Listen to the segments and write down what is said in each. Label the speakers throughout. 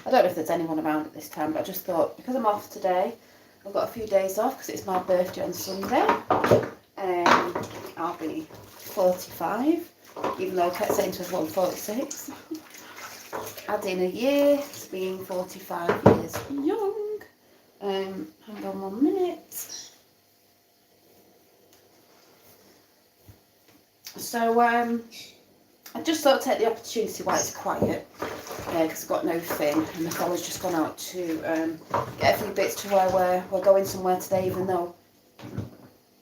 Speaker 1: I don't know if there's anyone around at this time, but I just thought, because I'm off today, I've got a few days off because it's my birthday on Sunday. I'll be 45, even though I kept saying to everyone 46. Adding a year to being 45 years young. Hang on 1 minute. So I just thought I'd take the opportunity while it's quiet, because I've got no thing, and the fella's just gone out to get a few bits to where we're going somewhere today, even though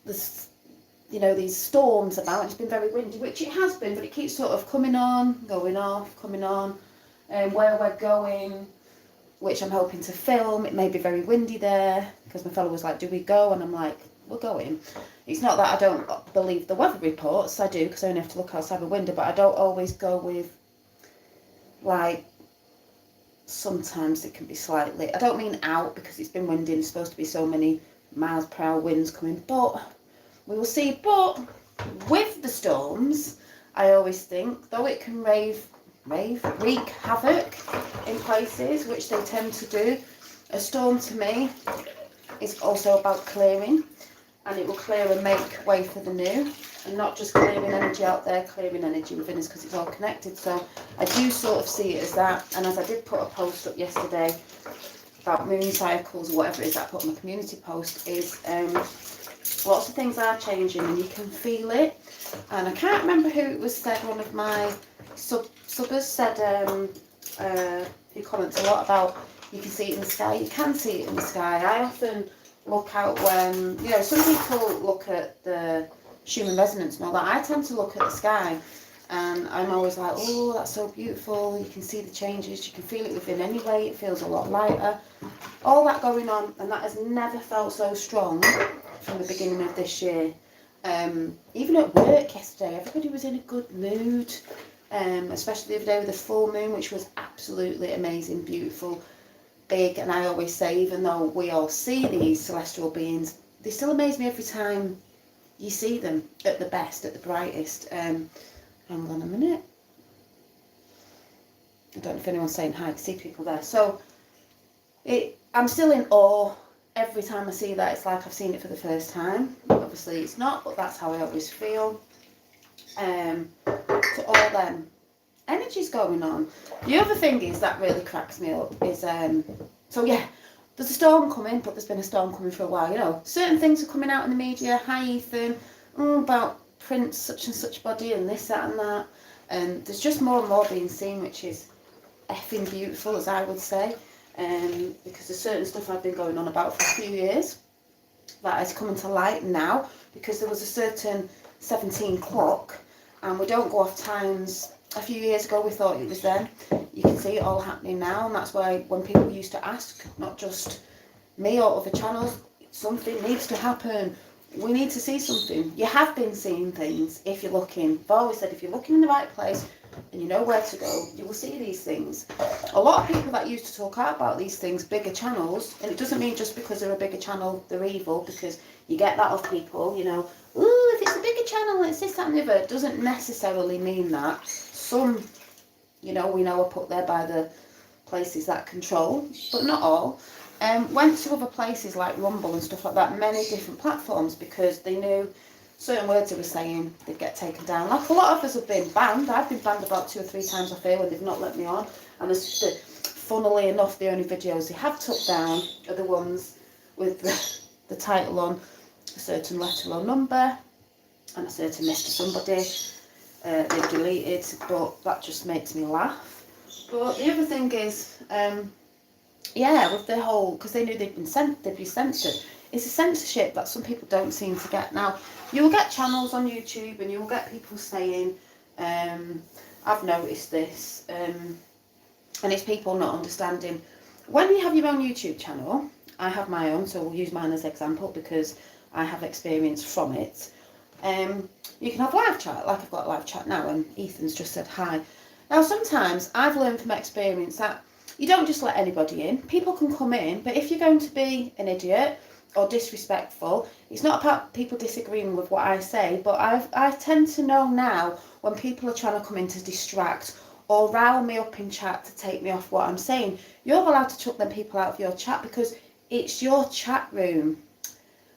Speaker 1: there's, you know, these storms about. It's been very windy, which it has been, but it keeps sort of coming on, going off, coming on. Where we're going, which I'm hoping to film, it may be very windy there, because my fella was like, do we go? And I'm like, we're going. It's not that I don't believe the weather reports, I do, because I only have to look outside the window, but I don't always go with, like, sometimes it can be slightly, I don't mean out, because it's been windy and there's supposed to be so many miles per hour winds coming, but we will see. But with the storms, I always think, though it can wreak havoc in places, which they tend to do, a storm to me is also about clearing, and it will clear and make way for the new, and not just clearing energy out there, clearing energy within us, because it's all connected. So I do sort of see it as that. And as I did put a post up yesterday about moon cycles, or whatever it is that I put on my community post, is lots of things are changing and you can feel it. And I can't remember who it was said, one of my subbers said, who comments a lot about, you can see it in the sky. You can see it in the sky. I often look out when, you know, some people look at the Schumann resonance and all that. I tend to look at the sky, and I'm always like, oh, that's so beautiful. You can see the changes. You can feel it within anyway. It feels a lot lighter. All that going on, and that has never felt so strong from the beginning of this year. Even at work yesterday, everybody was in a good mood, especially the other day with the full moon, which was absolutely amazing, beautiful, big. And I always say, even though we all see these celestial beings, they still amaze me every time you see them at the best, at the brightest. Hang on a minute. I don't know if anyone's saying hi. I can see people there. So I'm still in awe. Every time I see that, it's like I've seen it for the first time. Obviously it's not, but that's how I always feel. To all them energies going on. The other thing is that really cracks me up is, so yeah, there's a storm coming, but there's been a storm coming for a while. You know, certain things are coming out in the media. Hi Ethan, about Prince such and such body and this, that and that. And there's just more and more being seen, which is effing beautiful, as I would say. Because there's certain stuff I've been going on about for a few years that is coming to light now, because there was a certain 17 clock, and we don't go off times. A few years ago we thought it was then. You can see it all happening now, and that's why when people used to ask, not just me or other channels, something needs to happen, we need to see something. You have been seeing things if you're looking. I've always said, if you're looking in the right place and you know where to go, you will see these things. A lot of people that used to talk out about these things, bigger channels, and it doesn't mean just because they're a bigger channel they're evil, because you get that of people, you know, ooh, if it's a bigger channel, it's this, that and the other. It doesn't necessarily mean that. Some, you know, we know are put there by the places that control, but not all. Went to other places like Rumble and stuff like that, many different platforms, because they knew certain words they were saying, they'd get taken down. Like a lot of us have been banned. I've been banned about 2 or 3 times off here when they've not let me on. And funnily enough, the only videos they have took down are the ones with the title on a certain letter or number and a certain Mr. Somebody. They've deleted, but that just makes me laugh. But the other thing is, yeah, with the whole, because they knew they'd be censored. It's a censorship that some people don't seem to get. Now, you will get channels on YouTube and you will get people saying, I've noticed this, and it's people not understanding. When you have your own YouTube channel, I have my own, so we'll use mine as example because I have experience from it. You can have live chat, like I've got live chat now, and Ethan's just said hi. Now, sometimes I've learned from experience that you don't just let anybody in. People can come in, but if you're going to be an idiot or disrespectful, it's not about people disagreeing with what I say, but I tend to know now when people are trying to come in to distract or rile me up in chat to take me off what I'm saying, you're allowed to chuck them people out of your chat because it's your chat room.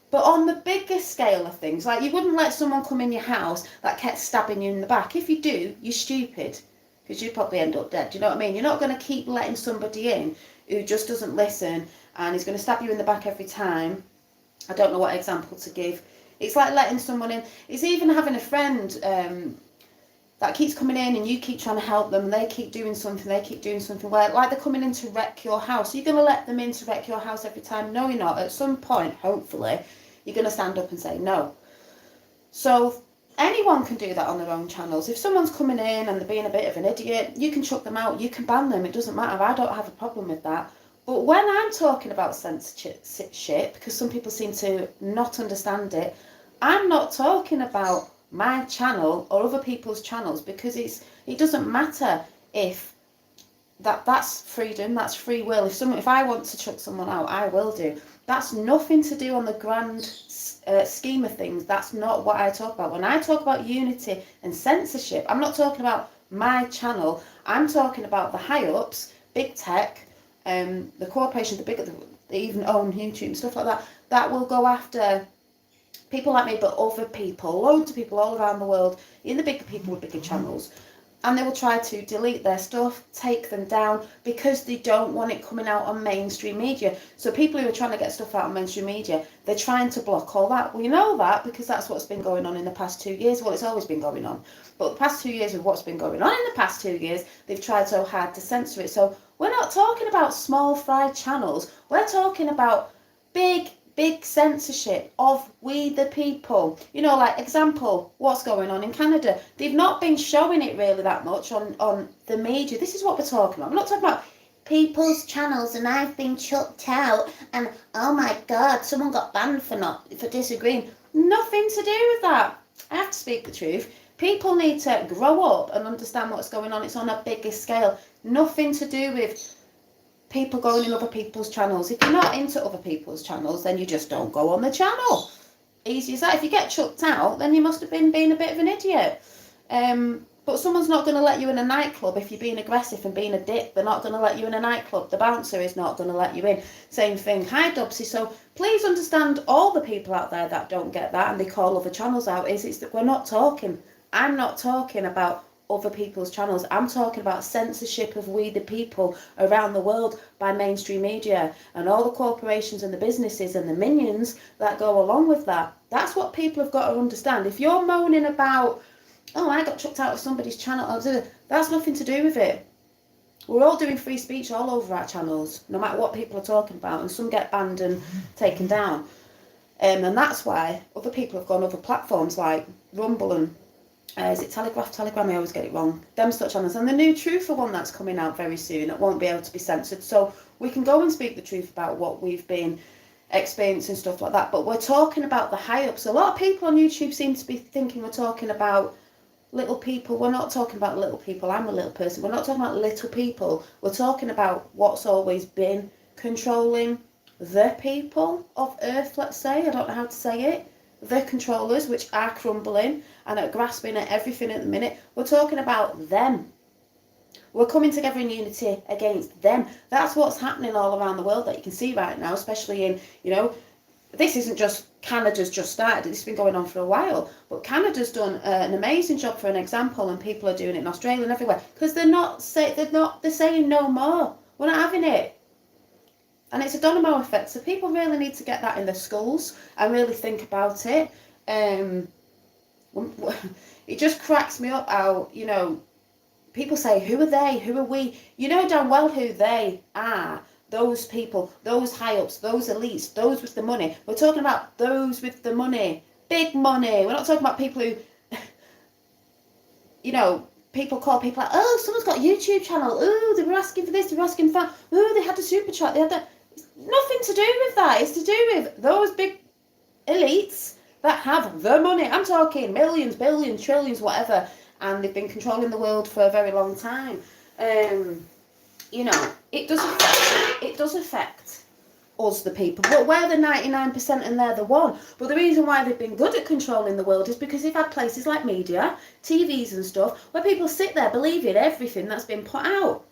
Speaker 1: But on the bigger scale of things, like you wouldn't let someone come in your house that kept stabbing you in the back. If you do, you're stupid, because you'd probably end up dead. Do you know what I mean? You're not going to keep letting somebody in who just doesn't listen and is going to stab you in the back every time. I don't know what example to give. It's like letting someone in. It's even having a friend that keeps coming in and you keep trying to help them and they keep doing something, where like they're coming in to wreck your house. You're going to let them in to wreck your house every time? No, you're not. At some point, hopefully, you're going to stand up and say no. So anyone can do that on their own channels. If someone's coming in and they're being a bit of an idiot, you can chuck them out, you can ban them, it doesn't matter. I don't have a problem with that. But when I'm talking about censorship, because some people seem to not understand it, I'm not talking about my channel or other people's channels, because it doesn't matter if that's freedom, that's free will. If I want to chuck someone out, I will do. That's nothing to do on the grand scheme of things. That's not what I talk about. When I talk about unity and censorship, I'm not talking about my channel. I'm talking about the high-ups, big tech, the corporations, they even own YouTube and stuff like that, that will go after people like me, but other people, loads of people all around the world, in the bigger people with bigger channels. And they will try to delete their stuff, take them down, because they don't want it coming out on mainstream media. So people who are trying to get stuff out on mainstream media, they're trying to block all that. We know that because that's what's been going on in the past 2 years. Well, it's always been going on. But the past 2 years of what's been going on in the past 2 years, they've tried so hard to censor it. So we're not talking about small fry channels. We're talking about big censorship of we the people. You know, like example, what's going on in Canada. They've not been showing it really that much on the media. This is what we're talking about. I'm not talking about people's channels and I've been chucked out and oh my god, someone got banned for disagreeing. Nothing to do with that. I have to speak the truth. People need to grow up and understand what's going on. It's on a bigger scale. Nothing to do with people going in other people's channels. If you're not into other people's channels, then you just don't go on the channel. Easy as that. If you get chucked out, then you must have been being a bit of an idiot. But someone's not going to let you in a nightclub if you're being aggressive and being a dick. They're not going to let you in a nightclub. The bouncer is not going to let you in. Same thing. Hi, Dobsy. So please understand, all the people out there that don't get that and they call other channels out, it's that we're not talking. I'm not talking about other people's channels. I'm talking about censorship of we the people around the world by mainstream media and all the corporations and the businesses and the minions that go along with that. That's what people have got to understand. If you're moaning about, oh, I got chucked out of somebody's channel, that's nothing to do with it. We're all doing free speech all over our channels, no matter what people are talking about, and some get banned and taken down. And that's why other people have gone other platforms like Rumble and is it Telegram? I always get it wrong. Them such channels. And the new Truther one that's coming out very soon, it won't be able to be censored. So we can go and speak the truth about what we've been experiencing, stuff like that. But we're talking about the high-ups. A lot of people on YouTube seem to be thinking we're talking about little people. We're not talking about little people. I'm a little person. We're not talking about little people. We're talking about what's always been controlling the people of Earth, let's say. I don't know how to say it. The controllers, which are crumbling and are grasping at everything at the minute. We're talking about them. We're coming together in unity against them. That's what's happening all around the world that you can see right now, especially in, this isn't just Canada's just started. This has been going on for a while. But Canada's done an amazing job for an example, and people are doing it in Australia and everywhere, because they're saying no more. We're not having it. And it's a domino effect, so people really need to get that in their schools and really think about it. It just cracks me up how, people say, who are they, who are we? You know damn well who they are, those people, those high-ups, those elites, those with the money. We're talking about those with the money, big money. We're not talking about people who, people call people like, oh, someone's got a YouTube channel, oh, they were asking for this, they were asking for that, oh, they had a super chat, they had that. Nothing to do with that. It's to do with those big elites that have the money. I'm talking millions, billions, trillions, whatever, and they've been controlling the world for a very long time. It does affect us the people, but we're the 99% and they're the 1. But the reason why they've been good at controlling the world is because they've had places like media, TVs and stuff, where people sit there believing everything that's been put out.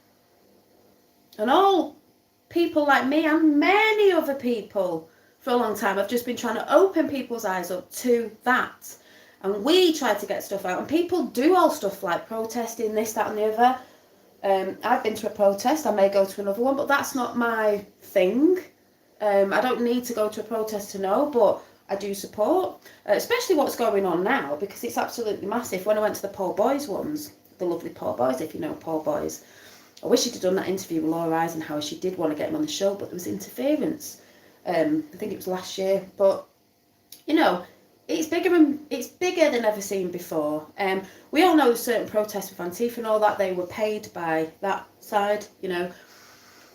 Speaker 1: And all people like me and many other people for a long time have just been trying to open people's eyes up to that. And we try to get stuff out, and people do all stuff like protesting, this, that and the other. I've been to a protest, I may go to another one, but that's not my thing. I don't need to go to a protest to know, but I do support, especially what's going on now, because it's absolutely massive. When I went to the poor boys ones, the lovely poor boys, if you know poor boys, I wish she'd have done that interview with Laura Eisenhower. She did want to get him on the show, but there was interference. I think it was last year, but you know, it's bigger than ever seen before. We all know certain protests with Antifa and all that, they were paid by that side, you know,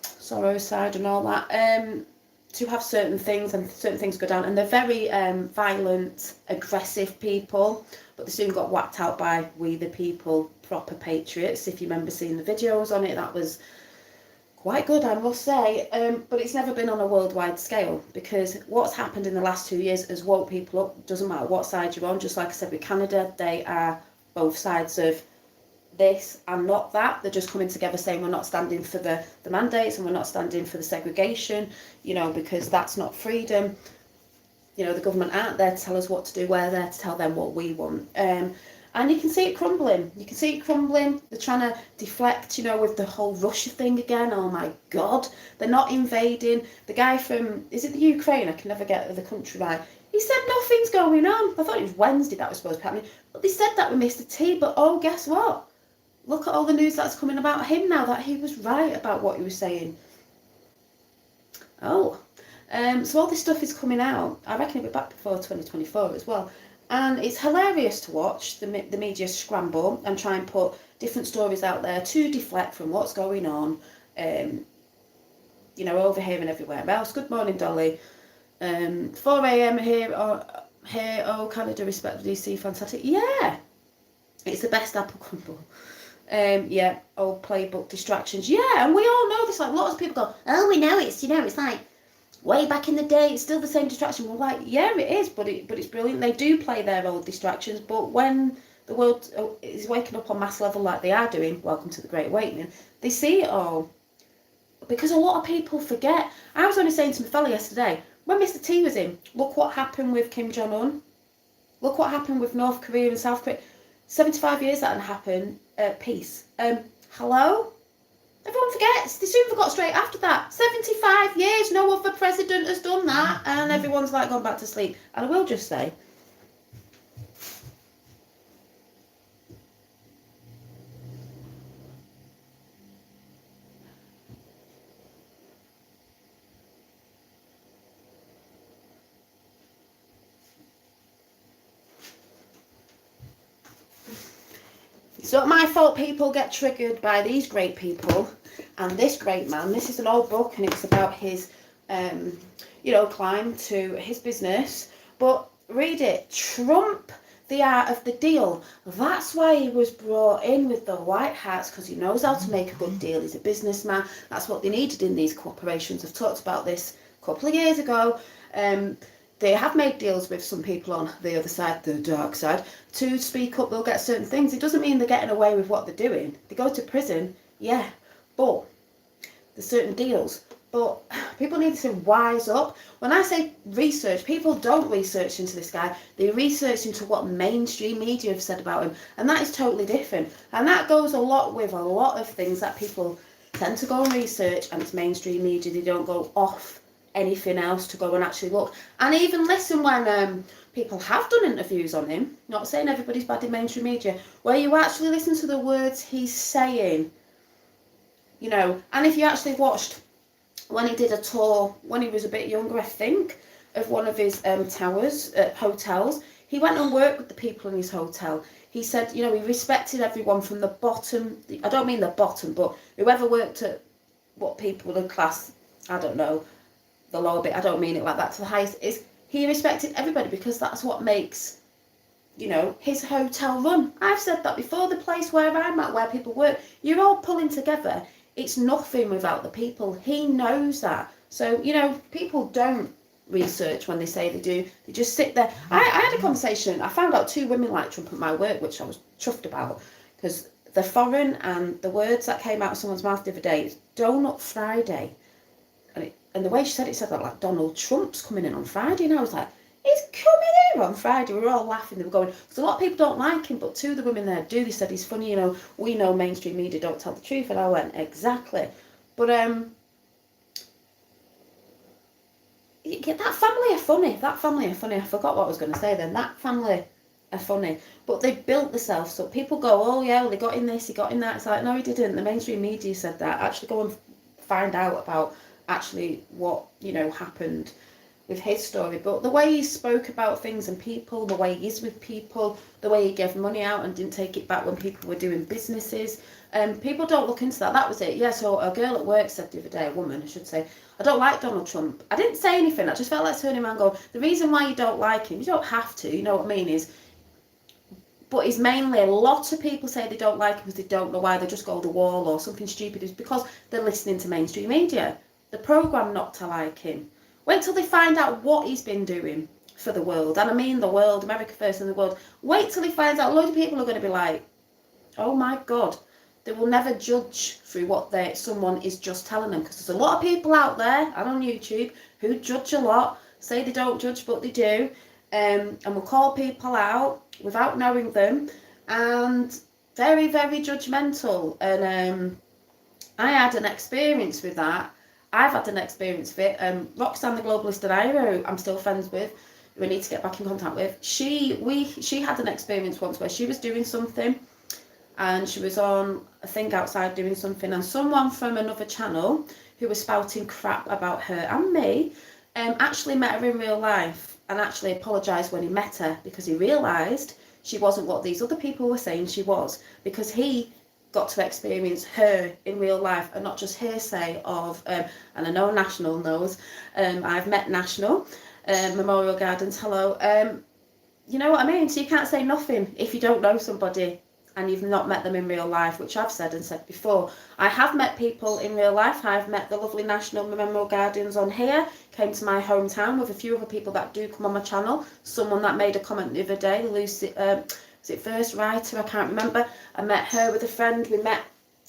Speaker 1: Soros side and all that, to have certain things, and certain things go down, and they're very violent, aggressive people, but they soon got whacked out by we the people, proper patriots. If you remember seeing the videos on it, that was quite good, I must say. But it's never been on a worldwide scale, because what's happened in the last 2 years has woke people up. Doesn't matter what side you're on, just like I said with Canada, they are both sides of this and not that. They're just coming together saying we're not standing for the mandates, and we're not standing for the segregation, you know, because that's not freedom. You know, the government aren't there to tell us what to do, we're there to tell them what we want. And you can see it crumbling. You can see it crumbling. They're trying to deflect, you know, with the whole Russia thing again. Oh my God. They're not invading. The guy from, is it the Ukraine? I can never get the country right. He said nothing's going on. I thought it was Wednesday that was supposed to be happening. But they said that with Mr. T. But oh, guess what? Look at all the news that's coming about him now, that he was right about what he was saying. Oh. So all this stuff is coming out. I reckon it'll be back before 2024 as well. And it's hilarious to watch the media scramble and try and put different stories out there to deflect from what's going on, you know, over here and everywhere else. Good morning, Dolly. 4 a.m. here, oh, Canada, respect the DC, fantastic. Yeah, it's the best apple crumble. Yeah, old playbook distractions. Yeah, and we all know this. Like, lots of people go, oh, we know it's, you know, it's like way back in the day, it's still the same distraction. We're like, yeah, it is, but it's brilliant. They do play their old distractions, but when the world is waking up on mass level like they are doing, welcome to the Great Awakening, they see it all. Because a lot of people forget. I was only saying to my fella yesterday, when Mr. T was in, look what happened with Kim Jong-un. Look what happened with North Korea and South Korea. 75 years that had happened, peace. Hello? Everyone forgets. They soon forgot straight after that. 75 years, no other president has done that. And everyone's like gone back to sleep. And I will just say, it's not my fault people get triggered by these great people and this great man. This is an old book, and it's about his, you know, climb to his business. But read it. Trump, the art of the deal. That's why he was brought in with the white hats, because he knows how to make a good deal. He's a businessman. That's what they needed in these corporations. I've talked about this a couple of years ago. They have made deals with some people on the other side, the dark side, to speak up. They'll get certain things. It doesn't mean they're getting away with what they're doing. They go to prison, yeah, but there's certain deals. But people need to wise up. When I say research, people don't research into this guy. They research into what mainstream media have said about him. And that is totally different. And that goes a lot with a lot of things that people tend to go and research, and it's mainstream media. They don't go off anything else to go and actually look and even listen when people have done interviews on him. Not saying everybody's bad in mainstream media, where you actually listen to the words he's saying, you know. And if you actually watched when he did a tour when he was a bit younger, I think, of one of his hotels, he went and worked with the people in his hotel. He said, you know, he respected everyone from the bottom, I don't mean the bottom, but whoever worked at what people would class, I don't know, the lower bit, I don't mean it like that, to the highest, is he respected everybody, because that's what makes, you know, his hotel run. I've said that before. The place where I'm at, where people work, you're all pulling together. It's nothing without the people. He knows that. So, you know, people don't research when they say they do. They just sit there. I had a conversation. I found out 2 women like Trump at my work, which I was chuffed about, because they're foreign, and the words that came out of someone's mouth the other day is Donut Friday. And the way she said it said that like Donald Trump's coming in on Friday, and I was like, he's coming in on Friday. We were all laughing. They were going, because a lot of people don't like him, but 2 of the women there do. They said he's funny, you know, we know mainstream media don't tell the truth. And I went, exactly. But yeah, that family are funny. That family are funny. I forgot what I was going to say then. That family are funny. But they built themselves. So people go, oh yeah, well, they got in this, he got in that. It's like, no, he didn't. The mainstream media said that. Actually go and find out about actually what, you know, happened with his story. But the way he spoke about things and people, the way he is with people, the way he gave money out and didn't take it back when people were doing businesses, people don't look into that. That was it. Yeah, so a girl at work said the other day, a woman, I should say, I don't like Donald Trump. I didn't say anything. I just felt like turning around and going, the reason why you don't like him, you don't have to, you know what I mean, is, but it's mainly a lot of people say they don't like him because they don't know why, they just go the wall or something stupid. It's because they're listening to mainstream media. The programme not to like him. Wait till they find out what he's been doing for the world. And I mean the world, America first in the world. Wait till he finds out. A load of people are going to be like, oh my God. They will never judge through what someone is just telling them. Because there's a lot of people out there and on YouTube who judge a lot. Say they don't judge, but they do. And will call people out without knowing them. And very, very judgmental. And I had an experience with that. I've had an experience with it. Roxanne, the globalist that I'm still friends with, who I need to get back in contact with. She had an experience once where she was doing something, and she was on a thing outside doing something, and someone from another channel who was spouting crap about her and me, actually met her in real life and actually apologised when he met her, because he realised she wasn't what these other people were saying she was, because he got to experience her in real life and not just hearsay of, and I know National knows, I've met National, Memorial Gardens, hello, you know what I mean? So you can't say nothing if you don't know somebody and you've not met them in real life, which I've said and said before. I have met people in real life. I've met the lovely National Memorial Gardens on here, came to my hometown with a few other people that do come on my channel. Someone that made a comment the other day, Lucy, was it First Writer? I can't remember. I met her with a friend. We met,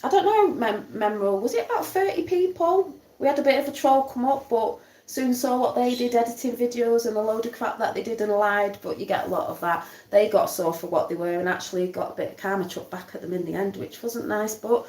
Speaker 1: I don't know, Memorial, was it about 30 people? We had a bit of a troll come up, but soon saw what they did, editing videos and a load of crap that they did and lied, but you get a lot of that. They got sore for what they were and actually got a bit of karma chucked back at them in the end, which wasn't nice, but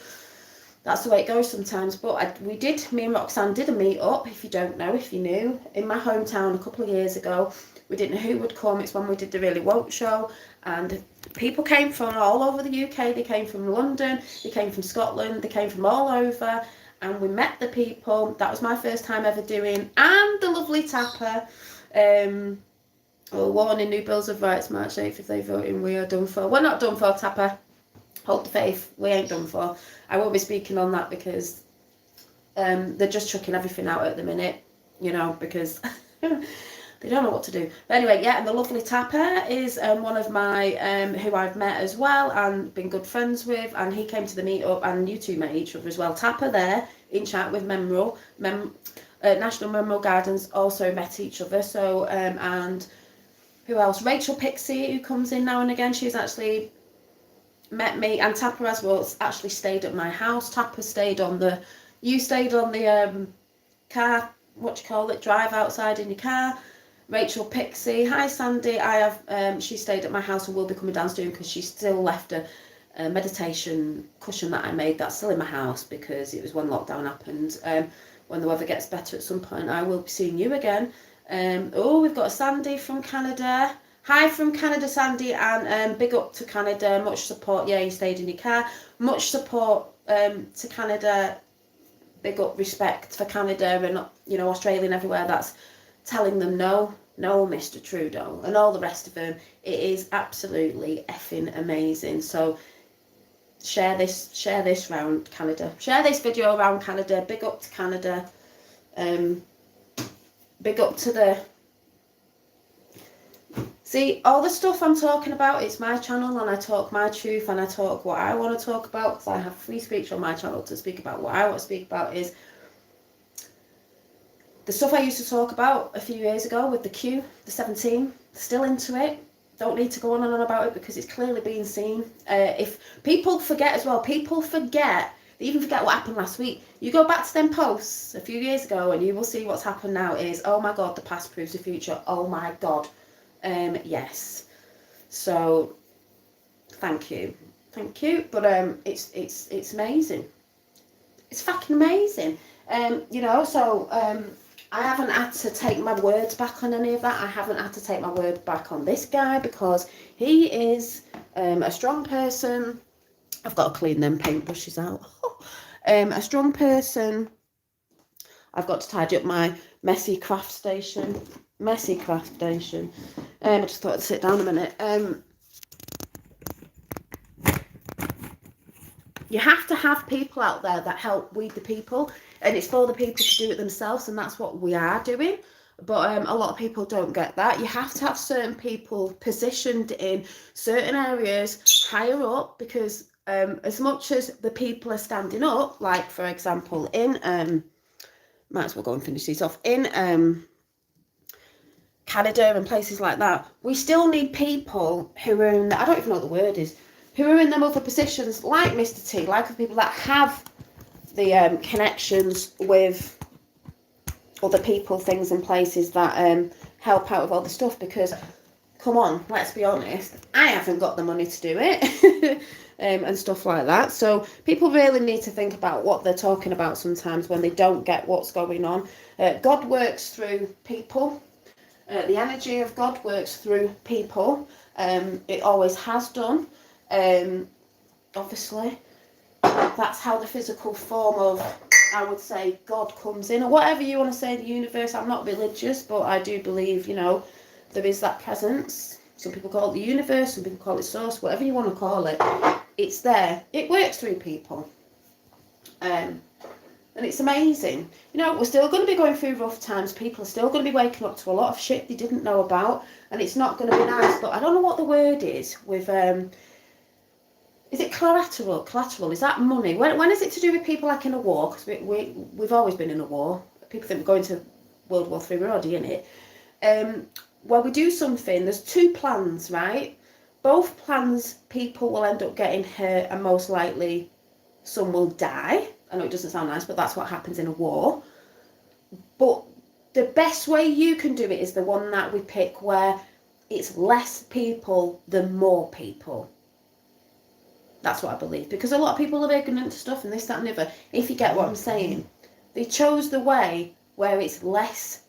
Speaker 1: that's the way it goes sometimes. But me and Roxanne did a meet up, if you don't know, if you knew, in my hometown a couple of years ago. We didn't know who would come. It's when we did the Really Woke show, and people came from all over the UK. They came from London, they came from Scotland, they came from all over, and we met the people. That was my first time ever doing, and the lovely Tapper, warning, new bills of rights March 8th, if they vote in, we are done for. We're not done for, Tapper. Hold the faith, we ain't done for. I won't be speaking on that because they're just chucking everything out at the minute, you know, because they don't know what to do. But anyway, yeah, and the lovely Tapper is one of my, who I've met as well and been good friends with, and he came to the meet-up, and you two met each other as well. Tapper there, in chat with National Memorial Gardens, also met each other. So, and who else? Rachel Pixie, who comes in now and again, she's actually met me, and Tapper as well actually stayed at my house. Tapper stayed on the, you stayed on the car, what do you call it, drive outside in your car. Rachel Pixie, hi Sandy, I have, she stayed at my house and will be coming downstairs because she still left a meditation cushion that I made that's still in my house because it was when lockdown happened. When the weather gets better at some point, I will be seeing you again. Oh, we've got a Sandy from Canada. Hi from Canada, Sandy, and big up to Canada, much support. Yeah, you stayed in your car. Much support to Canada, big up, respect for Canada and, you know, Australia and everywhere that's telling them no, Mr. Trudeau, and all the rest of them. It is absolutely effing amazing. So share this around Canada. Share this video around Canada. Big up to Canada. Big up to the... See, all the stuff I'm talking about, it's my channel and I talk my truth and I talk what I want to talk about because I have free speech on my channel to speak about what I want to speak about. Is The stuff I used to talk about a few years ago with the Q, the 17, still into it. Don't need to go on and on about it because it's clearly being seen. If people forget as well, people forget, they even forget what happened last week. You go back to them posts a few years ago and you will see what's happened now is, oh my God, the past proves the future. Oh my God. Yes. So, thank you. But it's amazing. It's fucking amazing. I haven't had to take my words back on any of that. I haven't had to take my word back on this guy because he is a strong person. I've got to clean them paintbrushes out. A strong person. I've got to tidy up my messy craft station. I just thought I'd sit down a minute. You have to have people out there that help weed the people, and it's for the people to do it themselves, and that's what we are doing. But a lot of people don't get that. You have to have certain people positioned in certain areas higher up, because as much as the people are standing up, like for example in might as well go and finish these off, in Canada and places like that, we still need people who are in, I don't even know what the word is, who are in them other positions, like Mr. T, like the people that have the connections with other people, things and places that help out with all the stuff, because, come on, let's be honest, I haven't got the money to do it, and stuff like that. So people really need to think about what they're talking about sometimes when they don't get what's going on. God works through people. The energy of God works through people. It always has done. Obviously, that's how the physical form of, I would say, God comes in, or whatever you want to say, the universe. I'm not religious, but I do believe, there is that presence. Some people call it the universe, some people call it source, whatever you want to call it. It's there. It works through people. And it's amazing. We're still going to be going through rough times. People are still going to be waking up to a lot of shit they didn't know about, and it's not going to be nice. But I don't know what the word is with is it collateral? Collateral, is that money? When is it to do with people like in a war? Because we've always been in a war. People think we're going to World War III, we're already in it. Where we do something, there's two plans, right? Both plans, people will end up getting hurt, and most likely some will die. I know it doesn't sound nice, but that's what happens in a war. But the best way you can do it is the one that we pick, where it's less people than more people. That's what I believe, because a lot of people are ignorant to stuff and this, that and the other. If you get what I'm saying, they chose the way where it's less,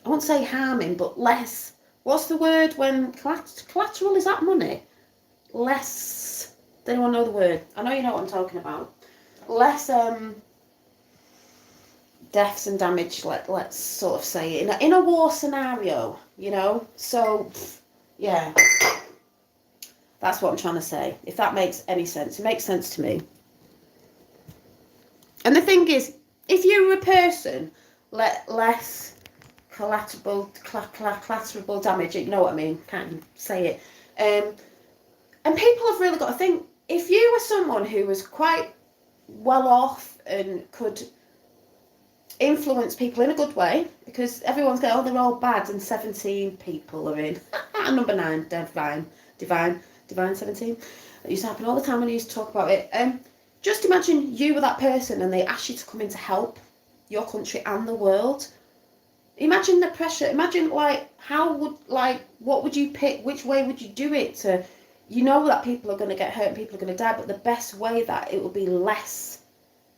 Speaker 1: I won't say harming, but less, what's the word when collateral, is that money? Less, does anyone know the word? I know you know what I'm talking about. Less deaths and damage, let's sort of say it, in a war scenario, so yeah. That's what I'm trying to say. If that makes any sense. It makes sense to me. And the thing is, if you were a person, less collateral damage, you know what I mean? Can't even say it. And people have really got to think, if you were someone who was quite well off and could influence people in a good way, because everyone's going, oh, they're all bad, and 17 people are in. Number 9, Divine 17. It used to happen all the time when I used to talk about it. Just imagine you were that person and they asked you to come in to help your country and the world. Imagine the pressure. Imagine, what would you pick? Which way would you do it? That people are going to get hurt and people are going to die, but the best way that it will be less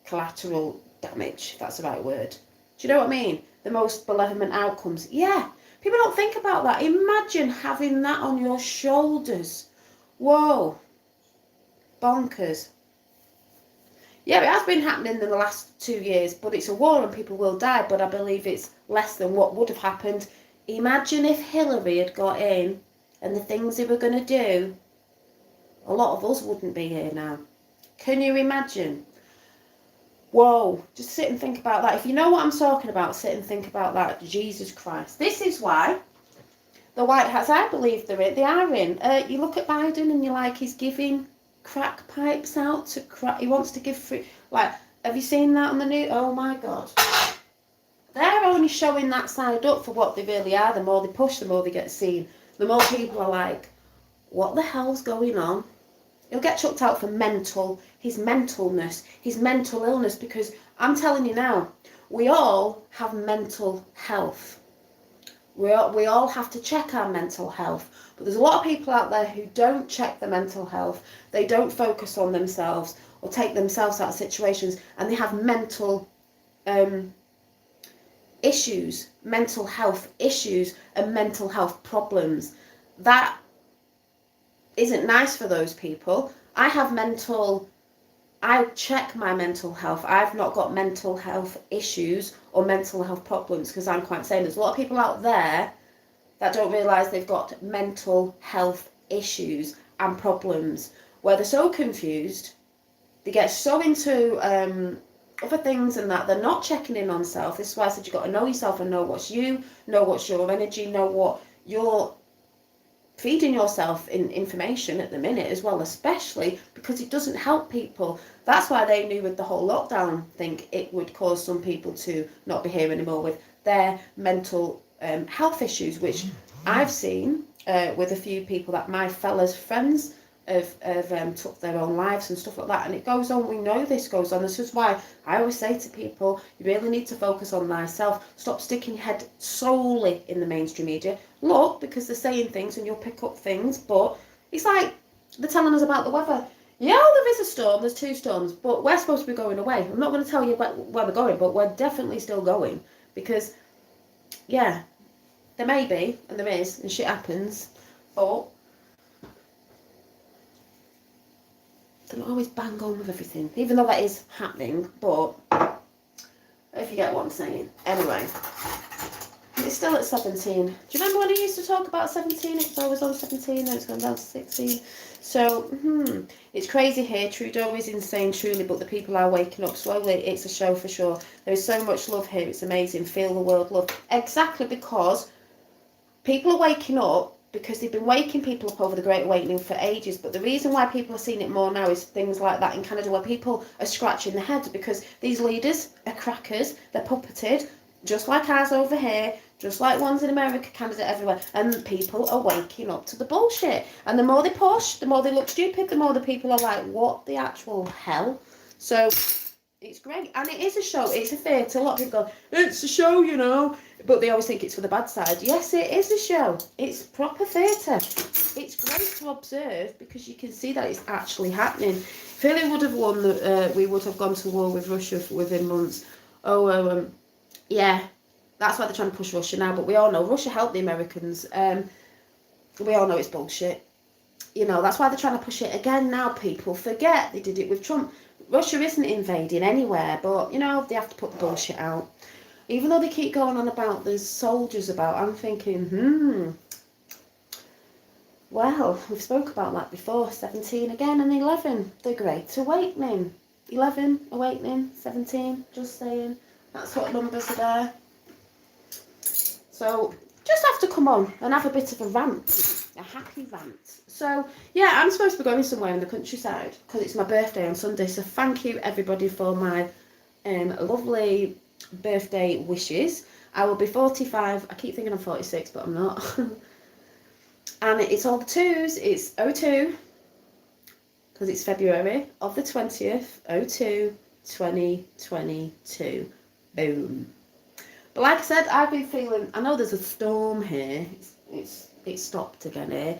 Speaker 1: collateral damage, if that's the right word. Do you know what I mean? The most benevolent outcomes. Yeah. People don't think about that. Imagine having that on your shoulders. Whoa. Bonkers. Yeah, it has been happening in the last 2 years, but it's a war and people will die, but I believe it's less than what would have happened. Imagine if Hillary had got in and the things they were going to do, a lot of us wouldn't be here now. Can you imagine? Whoa, just sit and think about that. If you know what I'm talking about, sit and think about that. Jesus Christ. This is why the White Hats, I believe they are in. You look at Biden and you're like, he's giving crack pipes out he wants to give free, have you seen that on the news? Oh my God. they're only showing that side up for what they really are. The more they push, the more they get seen. The more people are like, what the hell's going on? He'll get chucked out for his mentalness, his mental illness, because I'm telling you now, we all have mental health. We all have to check our mental health. But there's a lot of people out there who don't check their mental health. They don't focus on themselves or take themselves out of situations, and they have mental issues, mental health issues, and mental health problems. That isn't nice for those people. I check my mental health. I've not got mental health issues or mental health problems, because I'm quite sane. There's a lot of people out there that don't realise they've got mental health issues and problems, where they're so confused, they get so into other things and that they're not checking in on self. This is why I said you've got to know yourself and know what's you, know what's your energy, know what you're feeding yourself in information at the minute as well, especially because it doesn't help people. That's why they knew with the whole lockdown thing, it would cause some people to not be here anymore with their mental health issues, which I've seen with a few people that my fellas friends have took their own lives and stuff like that, and it goes on. We know this goes on. This is why I always say to people, you really need to focus on thyself. Stop sticking your head solely in the mainstream media. Look, because they're saying things and you'll pick up things, but it's like they're telling us about the weather. Yeah, there is a storm, there's 2 storms, but we're supposed to be going away. I'm not going to tell you where we're going, but we're definitely still going, because yeah, there may be, and there is, and shit happens, but they're not always bang on with everything, even though that is happening. But if you get what I'm saying. Anyway, it's still at 17. Do you remember when I used to talk about 17? It's always on 17, then it's gone down to 16. So, it's crazy here. Trudeau is insane, truly, but the people are waking up slowly. It's a show for sure. There is so much love here. It's amazing. Feel the world love. Exactly, because people are waking up, because they've been waking people up over the Great Awakening for ages. But the reason why people are seeing it more now is things like that in Canada, where people are scratching their heads because these leaders are crackers. They're puppeted, just like ours over here, just like ones in America, Canada, everywhere. And people are waking up to the bullshit. And the more they push, the more they look stupid, the more the people are like, what the actual hell? So it's great. And it is a show. It's a theatre. A lot of people go, it's a show, you know. But they always think it's for the bad side. Yes, it is a show. It's proper theatre. It's great to observe because you can see that it's actually happening. If Hillary would have won, we would have gone to war with Russia within months. Yeah, that's why they're trying to push Russia now. But we all know Russia helped the Americans. We all know it's bullshit. You know, that's why they're trying to push it again now. People forget they did it with Trump. Russia isn't invading anywhere, but, you know, they have to put the bullshit out. Even though they keep going on about there's soldiers about, I'm thinking, well, we've spoke about that before. 17 again and 11. The Great Awakening. 11, Awakening, 17, just saying. That's what numbers are there. So, just have to come on and have a bit of a rant. A happy rant. So, yeah, I'm supposed to be going somewhere in the countryside because it's my birthday on Sunday. So, thank you, everybody, for my lovely birthday wishes. I will be 45. I keep thinking I'm 46, but I'm not. And it's all the 2s. It's 02, because it's February of the 20th, 02, 2022. Boom. But like I said, I've been feeling, I know there's a storm here. It's stopped again here.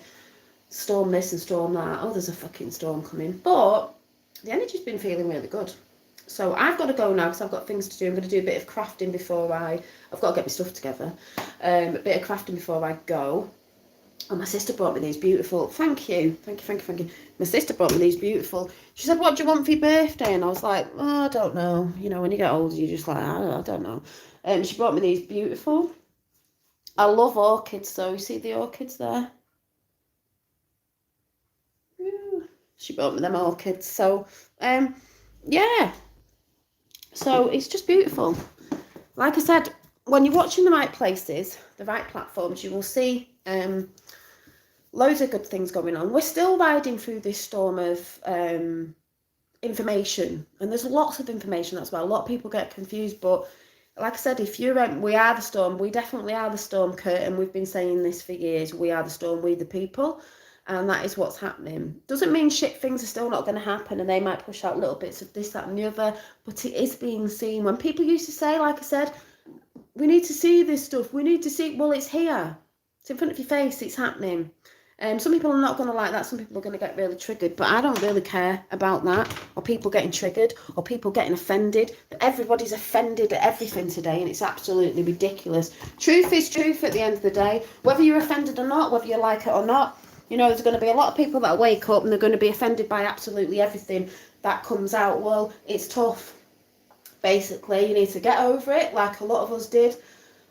Speaker 1: Storm this and storm that. Oh, there's a fucking storm coming. But the energy's been feeling really good. So I've got to go now because I've got things to do. I'm going to do a bit of crafting before I've got to get my stuff together. A bit of crafting before I go. And my sister brought me these beautiful, thank you. My sister brought me these beautiful, she said, what do you want for your birthday? And I was like, oh, I don't know. You know, when you get older, you're just like, I don't know. She brought me these beautiful. I love orchids, so you see the orchids there? Ooh. She brought me them orchids. So, yeah. So it's just beautiful. Like I said, when you're watching the right places, the right platforms, you will see loads of good things going on. We're still riding through this storm of information, and there's lots of information. That's why a lot of people get confused, but like I said, if you're, we are the storm. We definitely are the storm, Kurt, and we've been saying this for years. We are the storm, we the people, and that is what's happening. Doesn't mean shit things are still not going to happen, and they might push out little bits of this, that, and the other, but it is being seen. When people used to say, like I said, we need to see this stuff, we need to see, well, it's here. It's in front of your face, it's happening. Some people are not going to like that. Some people are going to get really triggered, but I don't really care about that, or people getting triggered, or people getting offended. Everybody's offended at everything today, and it's absolutely ridiculous. Truth is truth at the end of the day, whether you're offended or not, whether you like it or not. You know, there's going to be a lot of people that wake up and they're going to be offended by absolutely everything that comes out. Well, it's tough. Basically, you need to get over it, like a lot of us did,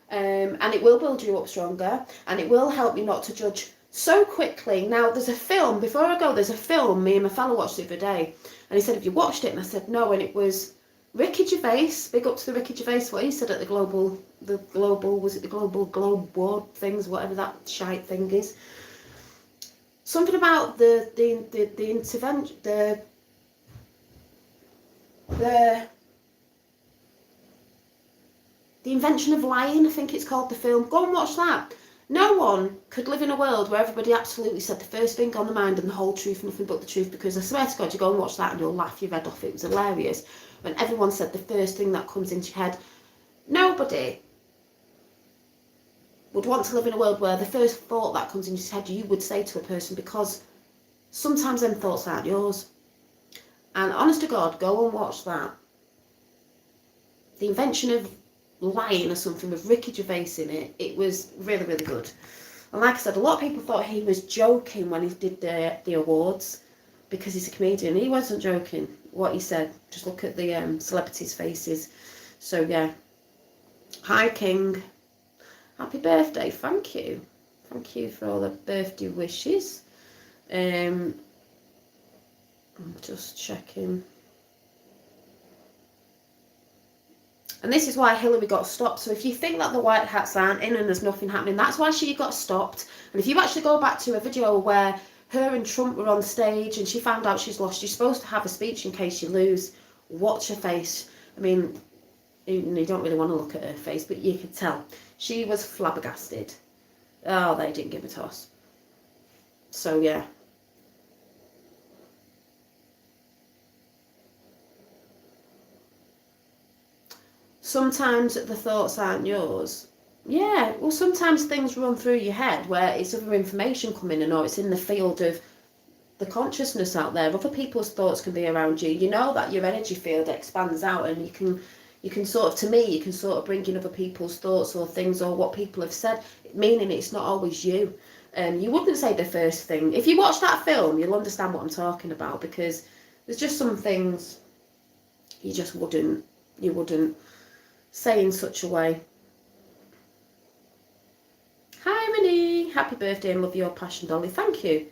Speaker 1: and it will build you up stronger, and it will help you not to judge so quickly. Now, there's a film, before I go, there's a film me and my fellow watched the other day, and he said, have you watched it? And I said, no, and it was Ricky Gervais, big up to the Ricky Gervais, what he said at the global, was it the global globe war things, whatever that shite thing is. Something about the intervention, the invention of lying, I think it's called, the film. Go and watch that. No one could live in a world where everybody absolutely said the first thing on the mind and the whole truth, nothing but the truth, because I swear to God, you go and watch that and you'll laugh your head off. It was hilarious when everyone said the first thing that comes into your head. Nobody would want to live in a world where the first thought that comes into your head you would say to a person, because sometimes them thoughts aren't yours. And honest to God, go and watch that. The invention of lying or something with Ricky Gervais in it. It was really, really good. And like I said, a lot of people thought he was joking when he did the awards, because he's a comedian. He wasn't joking what he said. Just look at the celebrities' faces. So yeah. Hi King. Happy birthday. Thank you. Thank you for all the birthday wishes. I'm just checking. And this is why Hillary got stopped. So if you think that the white hats aren't in and there's nothing happening, that's why she got stopped. And if you actually go back to a video where her and Trump were on stage and she found out she's lost, you're supposed to have a speech in case you lose. Watch her face. I mean, you don't really want to look at her face, but you could tell. She was flabbergasted. Oh, they didn't give a toss. So yeah. Sometimes the thoughts aren't yours. Yeah, well, sometimes things run through your head where it's other information coming in, or it's in the field of the consciousness out there. Other people's thoughts can be around you. You know that your energy field expands out, and you can sort of, to me, you can sort of bring in other people's thoughts or things or what people have said, meaning it's not always you. You wouldn't say the first thing. If you watch that film, you'll understand what I'm talking about, because there's just some things you just wouldn't say in such a way. Hi Minnie, happy birthday and love your passion, Dolly. Thank you.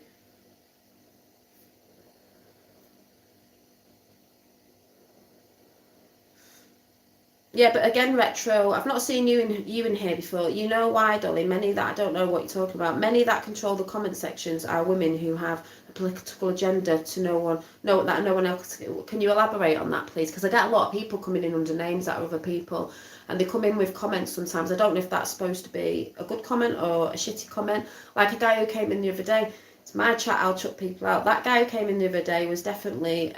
Speaker 1: Yeah, but again, Retro, I've not seen you in here before. You know why, Dolly? Many that, I don't know what you're talking about, many that control the comment sections are women who have a political agenda that no one else. Can you elaborate on that, please? Because I get a lot of people coming in under names that are other people, and they come in with comments sometimes. I don't know if that's supposed to be a good comment or a shitty comment. Like a guy who came in the other day, it's my chat, I'll chuck people out. That guy who came in the other day was definitely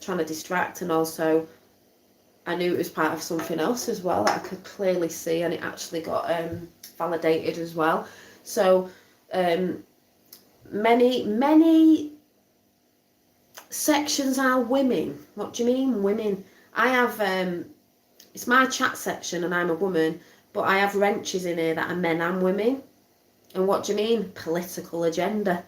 Speaker 1: trying to distract, and also I knew it was part of something else as well that I could clearly see, and it actually got validated as well. So many sections are women. What do you mean, women? I have it's my chat section and I'm a woman, but I have wrenches in here that are men and women. And what do you mean? Political agenda.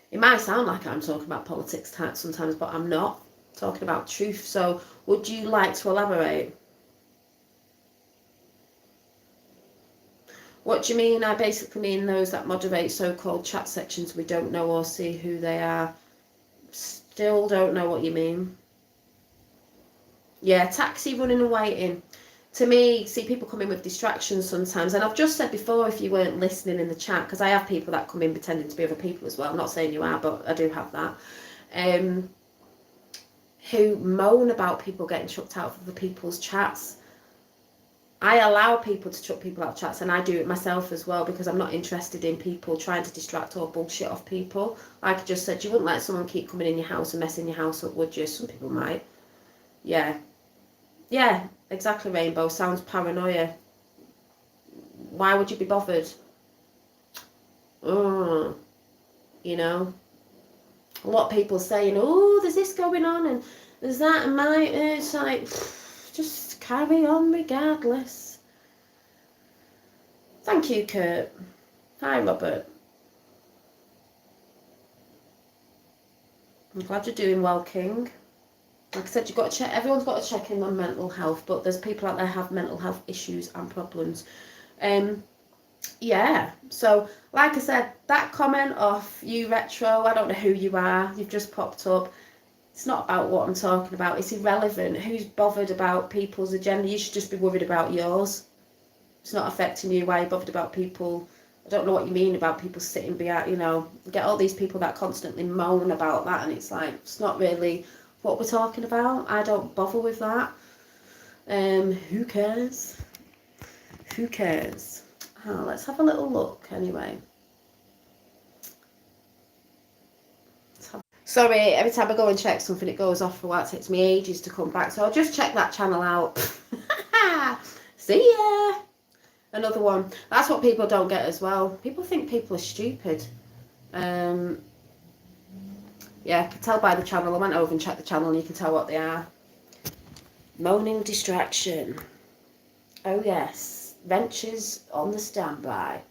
Speaker 1: It might sound like I'm talking about politics type sometimes, but I'm not. I'm talking about truth. So would you like to elaborate? What do you mean? I basically mean those that moderate so-called chat sections we don't know or see who they are. Still don't know what you mean. Yeah, taxi running and waiting. To me, see people come in with distractions sometimes, and I've just said before, if you weren't listening in the chat, because I have people that come in pretending to be other people as well. I'm not saying you are, but I do have that. who moan about people getting chucked out of other people's chats. I allow people to chuck people out of chats, and I do it myself as well, because I'm not interested in people trying to distract or bullshit off people. Like I just said, you wouldn't let someone keep coming in your house and messing your house up, would you? Some people might. Yeah. Yeah, exactly, Rainbow. Sounds paranoia. Why would you be bothered? You know? A lot of people saying, oh, there's this going on and there's that, and it's like, just carry on regardless. Thank you, Kurt. Hi, Robert. I'm glad you're doing well, King. Like I said, you've got to check. Everyone's got to check in on mental health, but there's people out there have mental health issues and problems. Yeah. So, like I said, that comment off you, Retro. I don't know who you are. You've just popped up. It's not about what I'm talking about. It's irrelevant. Who's bothered about people's agenda? You should just be worried about yours. It's not affecting you. Why are you bothered about people? I don't know what you mean about people sitting behind, you know, get all these people that constantly moan about that, and it's like, it's not really what we're talking about. I don't bother with that. Who cares? Who cares? Oh, let's have a little look anyway. Sorry, every time I go and check something, it goes off for a while. It takes me ages to come back, so I'll just check that channel out. See ya! Another one. That's what people don't get as well. People think people are stupid. Yeah, I can tell by the channel. I went over and checked the channel, and you can tell what they are. Moaning distraction. Oh yes, Ventures on the standby.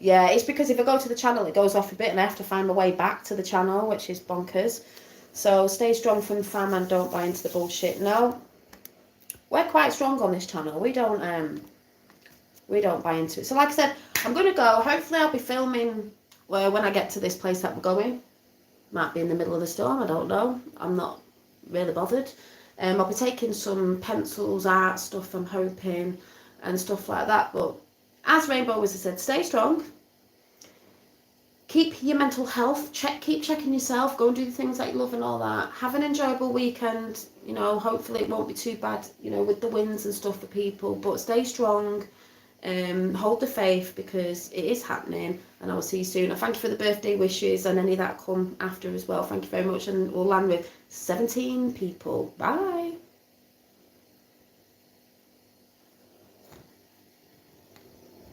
Speaker 1: Yeah, it's because if I go to the channel, it goes off a bit, and I have to find my way back to the channel, which is bonkers. So stay strong from fam and don't buy into the bullshit. No, we're quite strong on this channel. We don't buy into it. So like I said, I'm gonna go. Hopefully, I'll be filming when I get to this place that we're going. Might be in the middle of the storm. I don't know. I'm not really bothered. I'll be taking some pencils, art stuff, I'm hoping, and stuff like that. But as Rainbow always said, stay strong. Keep your mental health. Keep checking yourself. Go and do the things that you love and all that. Have an enjoyable weekend. You know, hopefully it won't be too bad, you know, with the winds and stuff for people. But stay strong. Hold the faith, because it is happening, and I will see you soon. I thank you for the birthday wishes and any that come after as well. Thank you very much, and we'll land with 17 people. Bye.